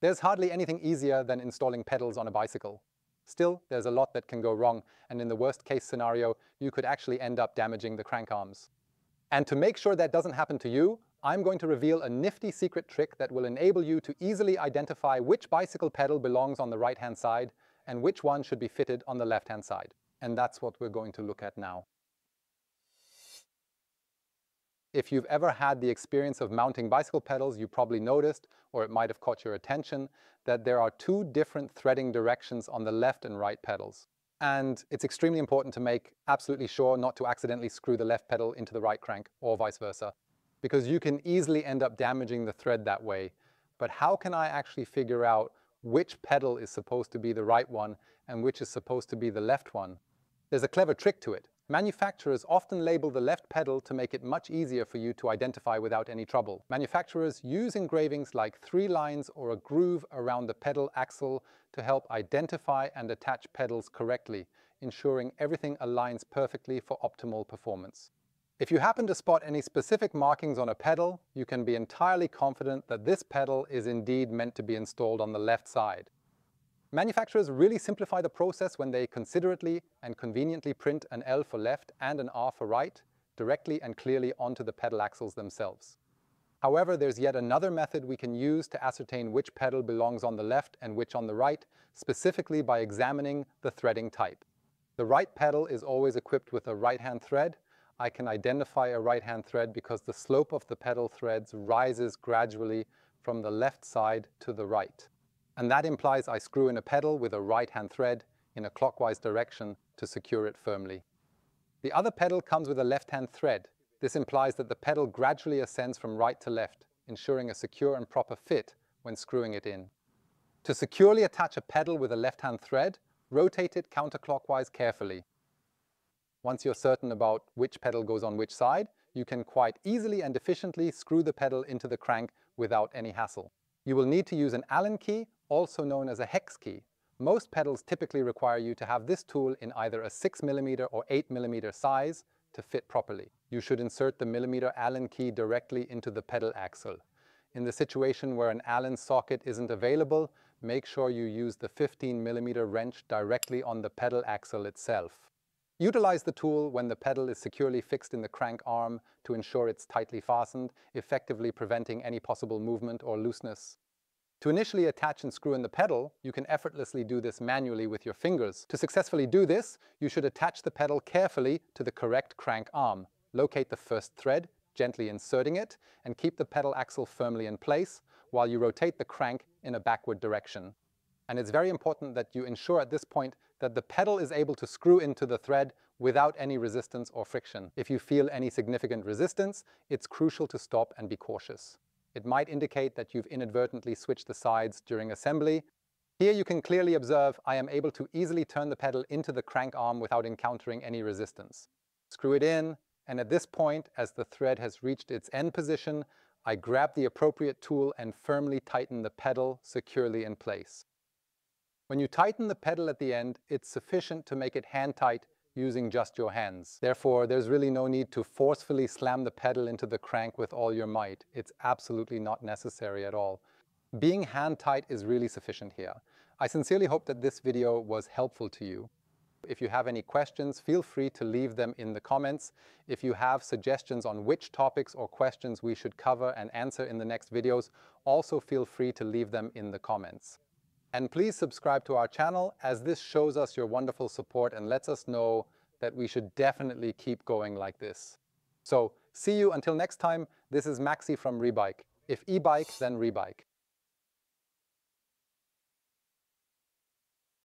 There's hardly anything easier than installing pedals on a bicycle. Still, there's a lot that can go wrong, and in the worst case scenario, you could actually end up damaging the crank arms. And to make sure that doesn't happen to you, I'm going to reveal a nifty secret trick that will enable you to easily identify which bicycle pedal belongs on the right-hand side and which one should be fitted on the left-hand side. And that's what we're going to look at now. If you've ever had the experience of mounting bicycle pedals, you probably noticed, or it might have caught your attention, that there are two different threading directions on the left and right pedals. And it's extremely important to make absolutely sure not to accidentally screw the left pedal into the right crank or vice versa, because you can easily end up damaging the thread that way. But how can I actually figure out which pedal is supposed to be the right one and which is supposed to be the left one? There's a clever trick to it. Manufacturers often label the left pedal to make it much easier for you to identify without any trouble. Manufacturers use engravings like 3 lines or a groove around the pedal axle to help identify and attach pedals correctly, ensuring everything aligns perfectly for optimal performance. If you happen to spot any specific markings on a pedal, you can be entirely confident that this pedal is indeed meant to be installed on the left side. Manufacturers really simplify the process when they considerately and conveniently print an L for left and an R for right directly and clearly onto the pedal axles themselves. However, there's yet another method we can use to ascertain which pedal belongs on the left and which on the right, specifically by examining the threading type. The right pedal is always equipped with a right-hand thread. I can identify a right-hand thread because the slope of the pedal threads rises gradually from the left side to the right. And that implies I screw in a pedal with a right-hand thread in a clockwise direction to secure it firmly. The other pedal comes with a left-hand thread. This implies that the pedal gradually ascends from right to left, ensuring a secure and proper fit when screwing it in. To securely attach a pedal with a left-hand thread, rotate it counterclockwise carefully. Once you're certain about which pedal goes on which side, you can quite easily and efficiently screw the pedal into the crank without any hassle. You will need to use an Allen key, also known as a hex key. Most pedals typically require you to have this tool in either a 6mm or 8mm size to fit properly. You should insert the millimeter Allen key directly into the pedal axle. In the situation where an Allen socket isn't available, make sure you use the 15mm wrench directly on the pedal axle itself. Utilize the tool when the pedal is securely fixed in the crank arm to ensure it's tightly fastened, effectively preventing any possible movement or looseness. To initially attach and screw in the pedal, you can effortlessly do this manually with your fingers. To successfully do this, you should attach the pedal carefully to the correct crank arm. Locate the first thread, gently inserting it, and keep the pedal axle firmly in place while you rotate the crank in a backward direction. And it's very important that you ensure at this point that the pedal is able to screw into the thread without any resistance or friction. If you feel any significant resistance, it's crucial to stop and be cautious. It might indicate that you've inadvertently switched the sides during assembly. Here you can clearly observe I am able to easily turn the pedal into the crank arm without encountering any resistance. Screw it in, and at this point, as the thread has reached its end position, I grab the appropriate tool and firmly tighten the pedal securely in place. When you tighten the pedal at the end, it's sufficient to make it hand-tight using just your hands. Therefore, there's really no need to forcefully slam the pedal into the crank with all your might. It's absolutely not necessary at all. Being hand-tight is really sufficient here. I sincerely hope that this video was helpful to you. If you have any questions, feel free to leave them in the comments. If you have suggestions on which topics or questions we should cover and answer in the next videos, also feel free to leave them in the comments. And please subscribe to our channel, as this shows us your wonderful support and lets us know that we should definitely keep going like this. So, see you until next time. This is Maxi from Rebike. If e-bike, then rebike.